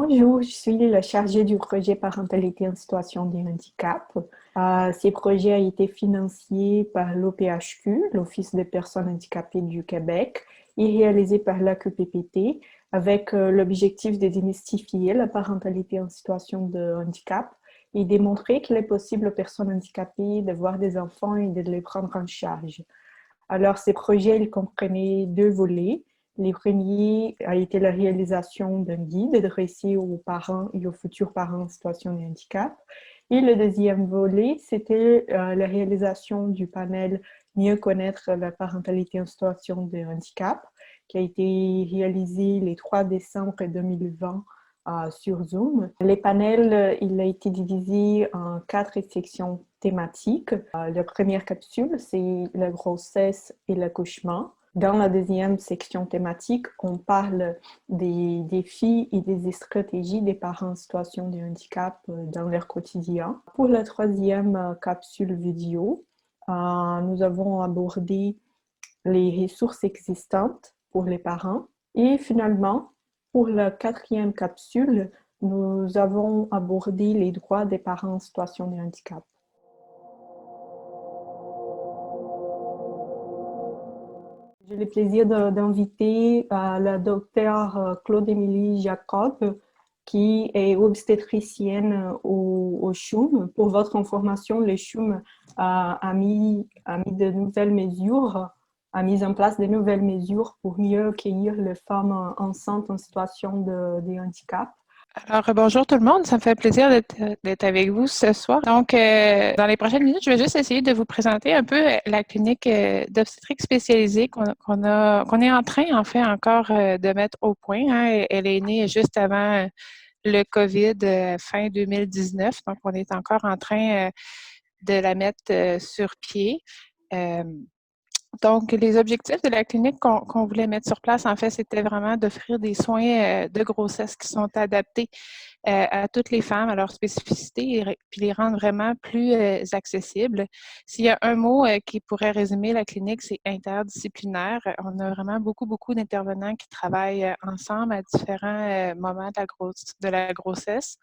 Bonjour, je suis la chargée du projet Parentalité en situation de handicap. Ce projet a été financé par l'OPHQ, l'Office des personnes handicapées du Québec, et réalisé par l'AQPPT avec l'objectif de démystifier la parentalité en situation de handicap et démontrer qu'il est possible aux personnes handicapées d'avoir des enfants et de les prendre en charge. Alors, ces projets, ils comprenaient deux volets. Le premier a été la réalisation d'un guide adressé aux parents et aux futurs parents en situation de handicap. Et le deuxième volet, c'était la réalisation du panel Mieux connaître la parentalité en situation de handicap, qui a été réalisé le 3 décembre 2020 sur Zoom. Les panels, il a été divisé en 4 sections thématiques. La première capsule, c'est la grossesse et l'accouchement. Dans la deuxième section thématique, on parle des défis et des stratégies des parents en situation de handicap dans leur quotidien. Pour la troisième capsule vidéo, nous avons abordé les ressources existantes pour les parents. Et finalement, pour la quatrième capsule, nous avons abordé les droits des parents en situation de handicap. J'ai le plaisir d'inviter la docteure Claude-Émilie Jacob, qui est obstétricienne au CHUM. Pour votre information, le CHUM a mis de nouvelles mesures, a mis en place de nouvelles mesures pour mieux accueillir les femmes enceintes en situation de handicap. Alors, bonjour tout le monde, ça me fait plaisir d'être avec vous ce soir. Donc, dans les prochaines minutes, je vais juste essayer de vous présenter un peu la clinique d'obstétrique spécialisée qu'on est en train, en fait, encore de mettre au point, hein. Elle est née juste avant le COVID, fin 2019, donc on est encore en train de la mettre sur pied. Donc, les objectifs de la clinique qu'on voulait mettre sur place, en fait, c'était vraiment d'offrir des soins de grossesse qui sont adaptés à toutes les femmes, à leurs spécificités, puis les rendre vraiment plus accessibles. S'il y a un mot qui pourrait résumer la clinique, c'est interdisciplinaire. On a vraiment beaucoup d'intervenants qui travaillent ensemble à différents moments de la grossesse.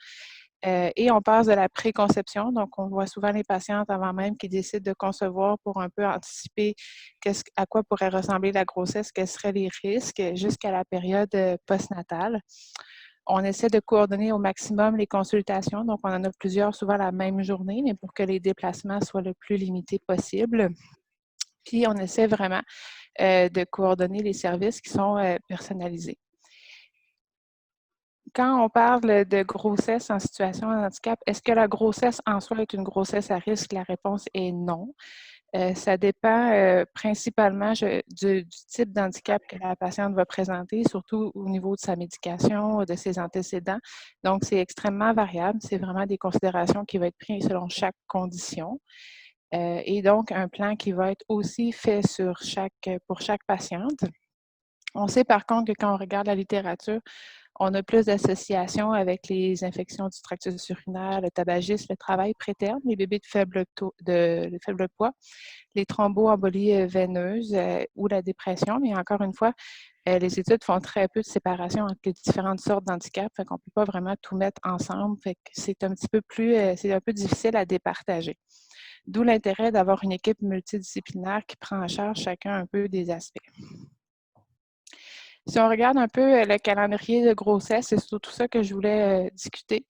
Et on passe de la préconception, donc on voit souvent les patientes avant même qui décident de concevoir pour un peu anticiper à quoi pourrait ressembler la grossesse, quels seraient les risques, jusqu'à la période postnatale. On essaie de coordonner au maximum les consultations, donc on en a plusieurs souvent la même journée, mais pour que les déplacements soient le plus limités possible. Puis on essaie vraiment de coordonner les services qui sont personnalisés. Quand on parle de grossesse en situation de handicap, est-ce que la grossesse en soi est une grossesse à risque? La réponse est non. Ça dépend principalement du type d'handicap que la patiente va présenter, surtout au niveau de sa médication, de ses antécédents. Donc, c'est extrêmement variable. C'est vraiment des considérations qui vont être prises selon chaque condition. Et donc, un plan qui va être aussi fait pour chaque patiente. On sait par contre que quand on regarde la littérature, on a plus d'associations avec les infections du tractus urinaire, le tabagisme, le travail préterme, les bébés de faible poids, les thromboembolies veineuses ou la dépression. Mais encore une fois, les études font très peu de séparation entre les différentes sortes d'handicap, fait qu'on ne peut pas vraiment tout mettre ensemble. Fait que c'est un petit peu c'est un peu difficile à départager. D'où l'intérêt d'avoir une équipe multidisciplinaire qui prend en charge chacun un peu des aspects. Si on regarde un peu le calendrier de grossesse, c'est surtout ça que je voulais discuter.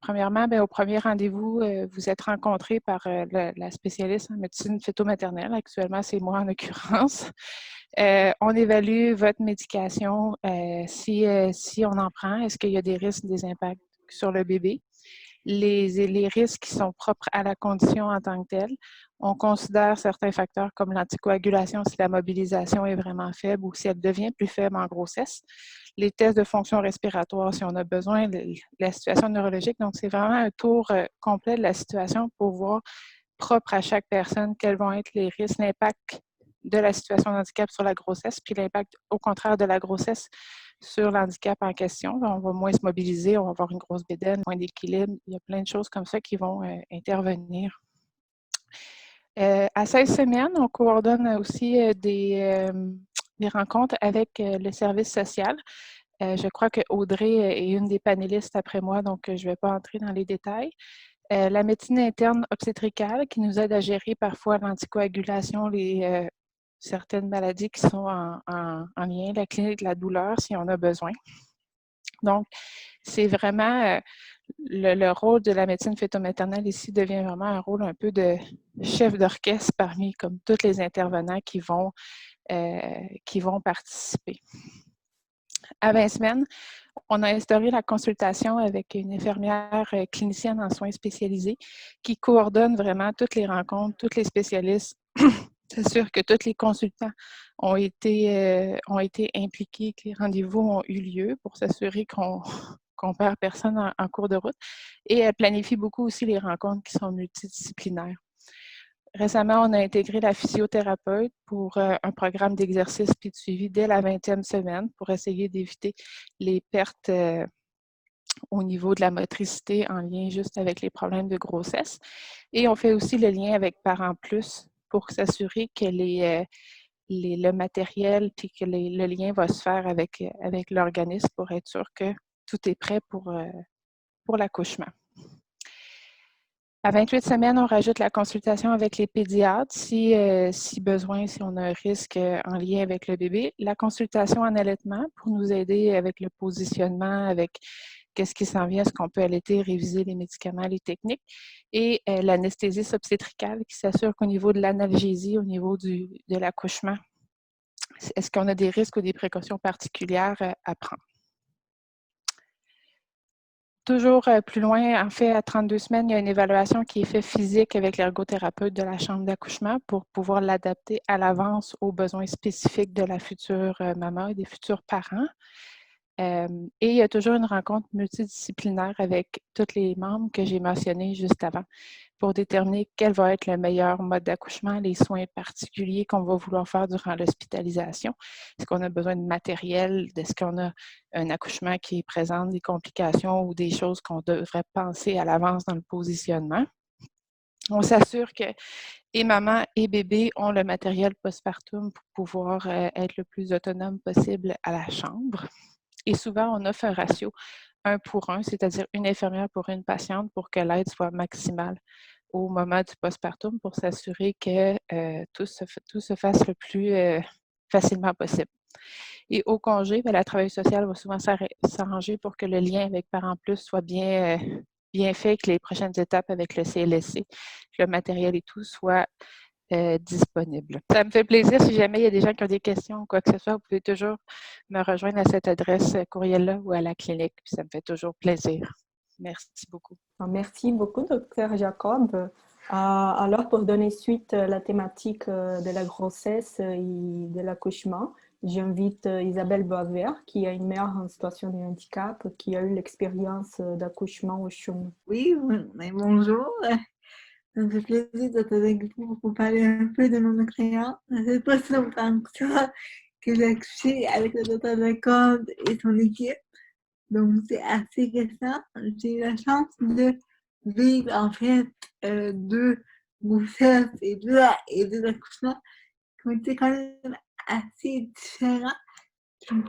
Premièrement, au premier rendez-vous, vous êtes rencontré par la spécialiste en médecine phyto-maternelle. Actuellement, c'est moi en l'occurrence. On évalue votre médication, si on en prend, est-ce qu'il y a des risques, des impacts sur le bébé. Les risques qui sont propres à la condition en tant que telle. On considère certains facteurs comme l'anticoagulation si la mobilisation est vraiment faible ou si elle devient plus faible en grossesse. Les tests de fonction respiratoire si on a besoin, la situation neurologique. Donc, c'est vraiment un tour complet de la situation pour voir propre à chaque personne quels vont être les risques, l'impact de la situation de handicap sur la grossesse, puis l'impact au contraire de la grossesse sur l'handicap en question. On va moins se mobiliser, on va avoir une grosse bédaine, moins d'équilibre. Il y a plein de choses comme ça qui vont intervenir. À 16 semaines, on coordonne aussi des rencontres avec le service social. Je crois que Audrey est une des panélistes après moi, donc je ne vais pas entrer dans les détails. La médecine interne obstétricale qui nous aide à gérer parfois l'anticoagulation, certaines maladies qui sont en lien, la clinique de la douleur si on a besoin. Donc, c'est vraiment le rôle de la médecine fœto-maternelle ici devient vraiment un rôle un peu de chef d'orchestre parmi comme tous les intervenants qui vont participer. À 20 semaines, on a instauré la consultation avec une infirmière clinicienne en soins spécialisés qui coordonne vraiment toutes les rencontres, tous les spécialistes, s'assure que tous les consultants ont été impliqués, que les rendez-vous ont eu lieu pour s'assurer qu'on ne perd personne en cours de route. Et elle planifie beaucoup aussi les rencontres qui sont multidisciplinaires. Récemment, on a intégré la physiothérapeute pour un programme d'exercice puis de suivi dès la 20e semaine pour essayer d'éviter les pertes au niveau de la motricité en lien juste avec les problèmes de grossesse. Et on fait aussi le lien avec Parents Plus pour s'assurer que le matériel puis que le lien va se faire avec l'organisme pour être sûr que tout est prêt pour l'accouchement. À 28 semaines, on rajoute la consultation avec les pédiatres si besoin, si on a un risque en lien avec le bébé. La consultation en allaitement pour nous aider avec le positionnement, avec qu'est-ce qui s'en vient, est-ce qu'on peut allaiter, réviser les médicaments, les techniques. Et l'anesthésie obstétricale qui s'assure qu'au niveau de l'analgésie, au niveau de l'accouchement, est-ce qu'on a des risques ou des précautions particulières à prendre. Toujours plus loin, en fait, à 32 semaines, il y a une évaluation qui est faite physique avec l'ergothérapeute de la chambre d'accouchement pour pouvoir l'adapter à l'avance aux besoins spécifiques de la future maman et des futurs parents. Et il y a toujours une rencontre multidisciplinaire avec tous les membres que j'ai mentionnés juste avant pour déterminer quel va être le meilleur mode d'accouchement, les soins particuliers qu'on va vouloir faire durant l'hospitalisation. Est-ce qu'on a besoin de matériel? Est-ce qu'on a un accouchement qui présente des complications ou des choses qu'on devrait penser à l'avance dans le positionnement? On s'assure que et maman et bébé ont le matériel postpartum pour pouvoir être le plus autonome possible à la chambre. Et souvent, on offre un ratio 1 pour 1, c'est-à-dire une infirmière pour une patiente pour que l'aide soit maximale au moment du postpartum pour s'assurer que tout se fasse le plus facilement possible. Et au congé, la travailleuse sociale va souvent s'arranger pour que le lien avec Parents Plus soit bien fait, que les prochaines étapes avec le CLSC, que le matériel et tout soit disponible. Ça me fait plaisir. Si jamais il y a des gens qui ont des questions ou quoi que ce soit, vous pouvez toujours me rejoindre à cette adresse courriel-là ou à la clinique. Puis ça me fait toujours plaisir. Merci beaucoup. Merci beaucoup, Dr. Jacob. Alors, pour donner suite à la thématique de la grossesse et de l'accouchement, j'invite Isabelle Boisvert, qui est une mère en situation de handicap, qui a eu l'expérience d'accouchement au CHUM. Oui, bonjour. Ça me fait plaisir d'être avec vous pour parler un peu de mon expérience. Ça fait pas si longtemps que ça que j'ai accouché avec le docteur Jacob et son équipe. Donc, c'est assez récent. J'ai eu la chance de vivre, en fait, 2 grossesses et deux accouchements qui ont été quand même assez différents.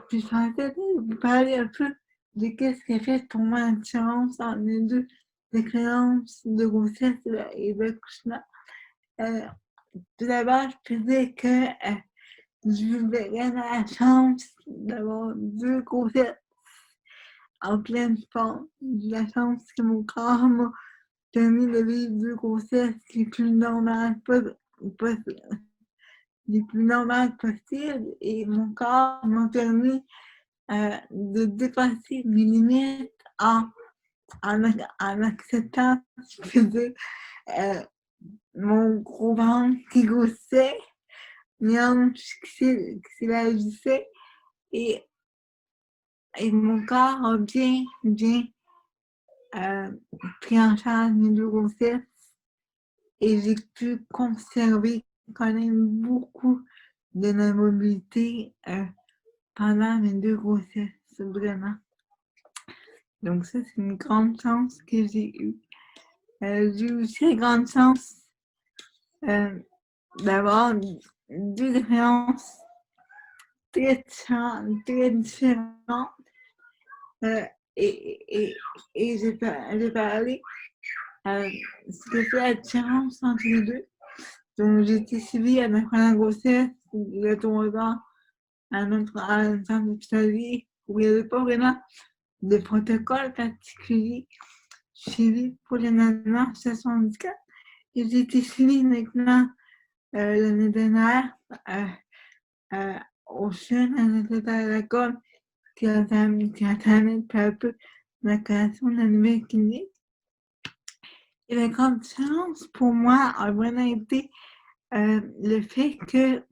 Puis, je pensais vous parler un peu de qu'est-ce qui a fait pour moi la différence entre les deux expériences de grossesse et d'accouchement. Tout d'abord, je peux dire que j'ai eu vraiment la chance d'avoir 2 grossesses en pleine forme. J'ai la chance que mon corps m'a permis de vivre 2 grossesses les plus normales les plus normales possibles et mon corps m'a permis de dépasser mes limites en acceptant, je peux dire, mon gros ventre qui grossait, mes hanches qui s'élargissaient et mon corps a bien pris en charge mes 2 grossesses et j'ai pu conserver quand même beaucoup de ma mobilité pendant mes 2 grossesses, vraiment. Donc ça, c'est une grande chance que j'ai eue. J'ai eu aussi la grande chance d'avoir 2 expériences très différentes Euh, et j'ai parlé ce que fait la différence entre les deux. Donc, j'ai été suivie à ma première grossesse, le tournant à une femme hospitalière où il n'y avait pas vraiment de protocole particulier suivi pour les nanas en situation de handicap. Et j'ai été suivie maintenant l'année dernière au CHUN, à l'école, qui a entamé peu à peu la création de la nouvelle clinique. Et la grande différence pour moi a vraiment été le fait que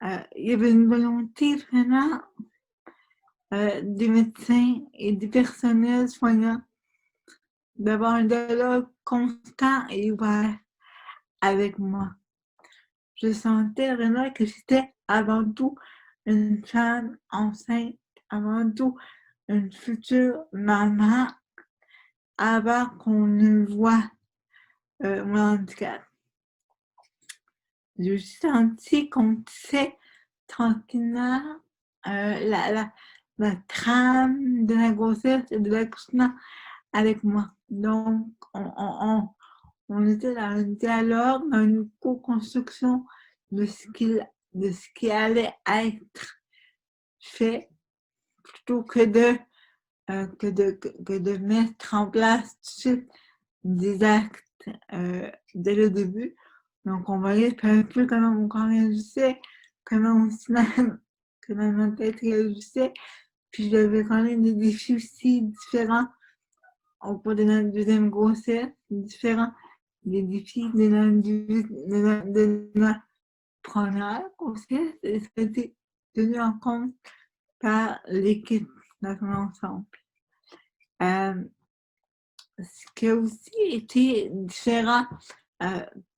il y avait une volonté vraiment des médecins et du personnel soignant d'avoir un dialogue constant et ouvert avec moi. Je sentais vraiment que j'étais avant tout une femme enceinte, avant tout une future maman, avant qu'on ne voit mon handicap. J'ai aussi senti qu'on tissait tranquillement la trame de la grossesse et de l'accouchement avec moi. Donc, on était dans un dialogue, dans une co-construction de ce qui allait être fait, plutôt que de mettre en place tout de suite des actes dès le début. Donc, on voyait peu à peu comment mon corps réagissait, comment ma tête réagissait. Puis, j'avais quand même des défis aussi différents au cours de notre deuxième grossesse, différents des défis de notre première grossesse. Et ça a été tenu en compte par l'équipe dans son ensemble. Ce qui a aussi été différent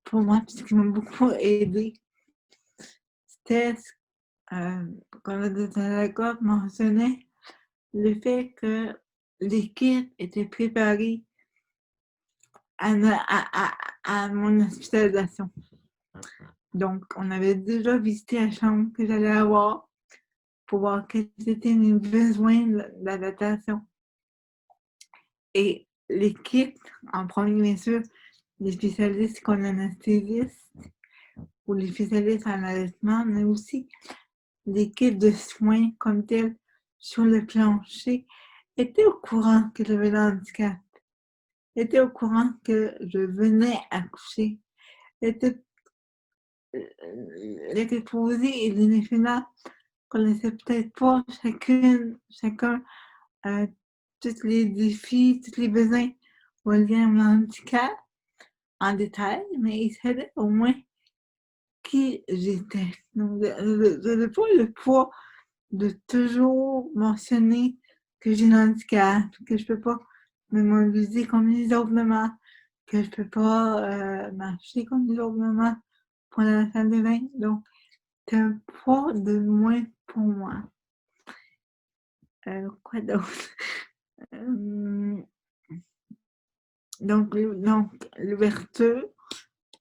pour moi, ce qui m'a beaucoup aidé, c'était quand le docteur mentionnait le fait que l'équipe était préparée à mon hospitalisation. Donc, on avait déjà visité la chambre que j'allais avoir pour voir quels étaient mes besoins d'adaptation. Et l'équipe, en premier bien sûr, les spécialistes comme l'anesthésiste ou les spécialistes en allaitement, mais aussi l'équipe de soins comme telle sur le plancher, était au courant que j'avais le handicap, était au courant que je venais accoucher, était posée et l'infirmière connaissait peut-être pas chacun tous les défis, tous les besoins reliés à mon handicap en détail, mais il savait au moins qui j'étais. Donc, je n'avais pas le poids de toujours mentionner que j'ai un handicap, que je ne peux pas me mobiliser comme les autres mamans, que je ne peux pas marcher comme les autres mamans pour la salle de bain. Donc, c'est un poids de moins pour moi. Quoi d'autre? Donc, l'ouverture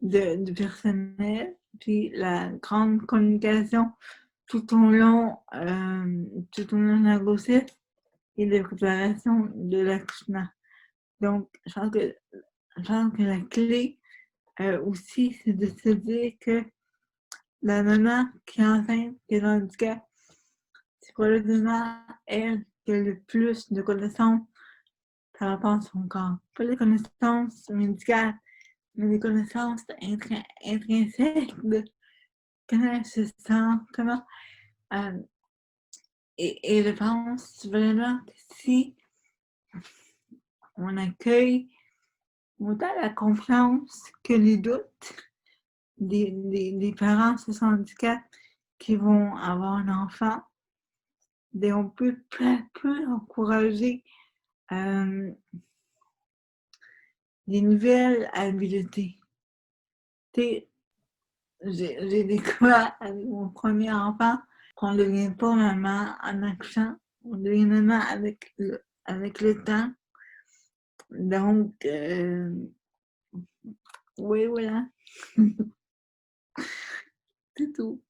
du personnel, puis la grande communication tout au long de la grossesse et de préparation de l'accouchement. Donc, je pense que la clé aussi, c'est de se dire que la maman qui est enceinte, qui est dans le handicap, c'est probablement elle qui a le plus de connaissances par rapport à son corps. Pas les connaissances médicales, mais des connaissances intrinsèques de comment elle se sent, comment... et je pense vraiment que si on accueille autant la confiance que les doutes des parents sur son handicap qui vont avoir un enfant, on peut peu à peu encourager des nouvelles habiletés. J'ai découvert avec mon premier enfant qu'on ne devient pas maman en accouchant, on devient maman avec le temps. Donc, oui, voilà. C'est tout.